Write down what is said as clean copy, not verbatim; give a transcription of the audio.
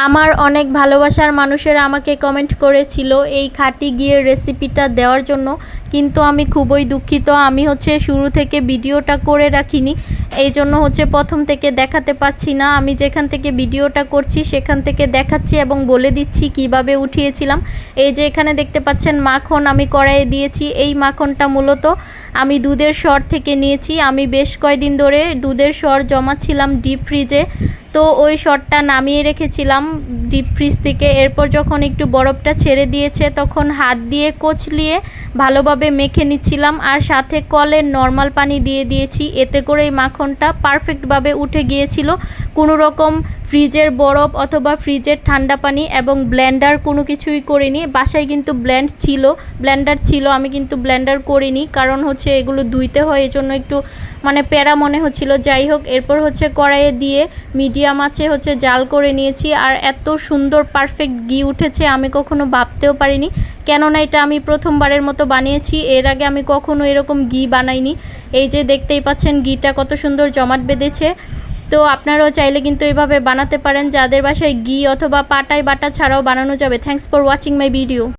আমার অনেক ভালোবাসার মানুষেরা আমাকে কমেন্ট করেছিল এই খাঁটি ঘিয়ের রেসিপিটা দেওয়ার জন্য, কিন্তু আমি খুবই দুঃখিত। আমি শুরু থেকে ভিডিওটা করে রাখিনি, এই জন্য প্রথম থেকে দেখাতে পাচ্ছি না। আমি যেখান থেকে ভিডিওটা করছি সেখান থেকে দেখাচ্ছি এবং বলে দিচ্ছি কিভাবে উঠিয়েছিলাম। এই যে এখানে দেখতে পাচ্ছেন মাখন আমি কড়াইয়ে দিয়েছি। এই মাখনটা মূলত আমি দুধের সর থেকে নিয়েছি। আমি বেশ কয়েকদিন ধরে দুধের সর জমাচ্ছিলাম ডিপ ফ্রিজে, তো ওই সরটা নামিয়ে রেখেছিলাম ডিপ ফ্রিজ থেকে। এরপর যখন একটু বরফটা ছেড়ে দিয়েছে তখন হাত দিয়ে কচলিয়ে ভালোভাবে মেখে নিচ্ছিলাম, আর সাথে কলের নর্মাল পানি দিয়ে দিয়েছি। এতে করে এই মাখনটা পারফেক্টভাবে উঠে গিয়েছিল। কোনো রকম ফ্রিজের বরফ অথবা ফ্রিজের ঠান্ডা পানি এবং ব্লেন্ডার কোনো কিছুই করিনি। বাসায় কিন্তু ব্লেন্ডার ছিল, আমি কিন্তু ব্লেন্ডার করিনি, কারণ এগুলো ধুইতে হয়, এজন্য একটু প্যারা মনে হচ্ছিল। যাই হোক, এরপর কড়াইয়ে দিয়ে মিডিয়াম আঁচে জাল করে নিয়েছি। আর এত সুন্দর পারফেক্ট ঘি উঠেছে আমি কখনো ভাবতেও পারিনি, কেননা এটা আমি প্রথমবারের মতো বানিয়েছি। এর আগে আমি কখনো এরকম ঘি বানাইনি। এই যে দেখতেই পাচ্ছেন ঘিটা কত সুন্দর জমাট বেঁধেছে। তো আপনারাও চাইলে কিন্তু এভাবে বানাতে পারেন, যাদের বাসায় ঘি অথবা পাটায় বাটা ছাড়াও বানানো যাবে। Thanks for watching my video.